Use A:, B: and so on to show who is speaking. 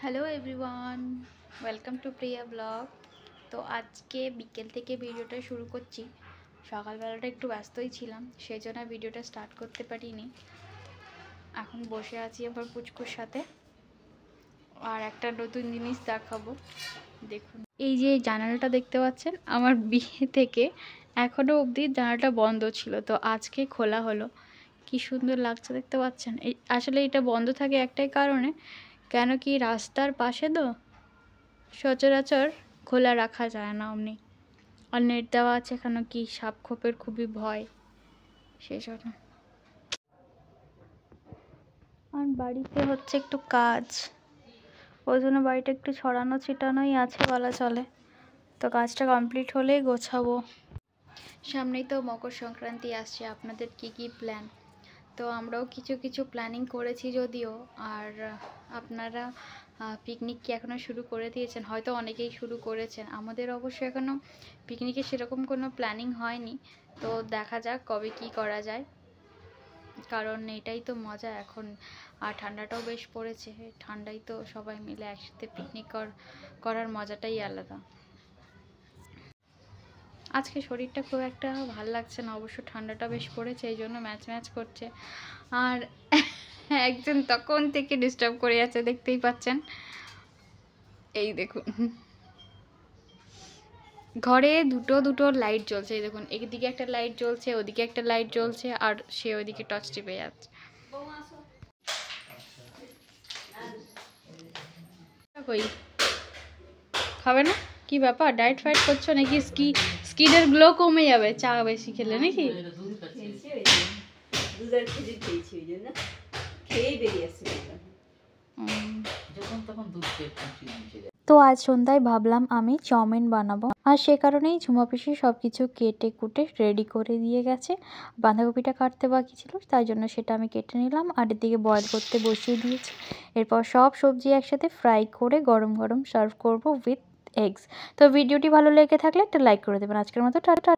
A: Hello everyone, welcome to Priya blog. তো আজকে বিকেল থেকে ভিডিওটা শুরু করছি। সকালবেলাটা একটু ব্যস্তই ছিলাম, সেই জন্য ভিডিওটা স্টার্ট করতে পারিনি। এখন বসে আছি আমার পুচকুর সাথে, আর একটা নতুন জিনিস দেখাবো। দেখুন, এই যে জানালাটা দেখতে পাচ্ছেন, আমার বিয়ে থেকে এখনও অবধি জানালাটা বন্ধ ছিল, তো আজকে খোলা হলো। কি সুন্দর লাগছে দেখতে পাচ্ছেন। আসলে এটা বন্ধ থাকে একটাই কারণে, কেন কি রাস্তার পাশে তো সচরাচর খোলা রাখা যায় না অমনি, আর নেট দেওয়া আছে, কেন কি সাপ খোপের খুবই ভয়, সেই জন্য। আর বাড়িতে হচ্ছে একটু কাজ, ওই জন্য বাড়িটা একটু ছড়ানো ছিটানোই আছে বলা চলে। তো কাজটা কমপ্লিট হলেই গোছাবো। সামনেই তো মকর সংক্রান্তি আসছে, আপনাদের কি কি প্ল্যান? তো আমরাও কিছু কিছু প্ল্যানিং করেছি যদিও। আর আপনারা পিকনিক কি এখনও শুরু করে দিয়েছেন? হয়তো অনেকেই শুরু করেছেন, আমাদের অবশ্য এখনও পিকনিকের সেরকম কোনো প্ল্যানিং হয়নি। তো দেখা যাক কবে কি করা যায়, কারণ এটাই তো মজা এখন। আর ঠান্ডাটাও বেশ পড়েছে, ঠান্ডায় তো সবাই মিলে একসাথে পিকনিক করার মজাটাই আলাদা। আজকে শরীরটা খুব একটা ভাল লাগছে না, অবশ্য ঠান্ডাটা বেশ পড়েছে, এই জন্য ম্যাচ ম্যাচ করছে। আর একজন তখন থেকে ডিস্টার্ব করে যাচ্ছে, দেখতেই পাচ্ছেন। এই দেখুন, ঘরে দুটো দুটো লাইট জ্বলছে। এই দেখুন, একদিকে একটা লাইট জ্বলছে, ওদিকে একটা লাইট জ্বলছে, আর সে ওইদিকে টর্চ টিপে যাচ্ছে। কই খাবে না? কি ব্যাপার, ডায়েট ফাইট করছো নাকি? স্কিনের গ্লো কমে যাবে চা বেশি খেলে নাকি? তো আজ সন্ধ্যায় ভাবলাম আমি চাউমিন বানাবো, আর সে কারণেই ঝুমা পিসি সব কিছু কেটে কুটে রেডি করে দিয়ে গেছে। বাঁধাকপিটা কাটতে বাকি ছিল, তাই জন্য সেটা আমি কেটে নিলাম, আর এদিকে বয়েল করতে বসিয়ে দিয়েছি। এরপর সব সবজি একসাথে ফ্রাই করে গরম গরম সার্ভ করব উইথ এগস। তো ভিডিওটি ভালো লেগে থাকলে একটা লাইক করে দেবেন। আজকের মতো টাটা।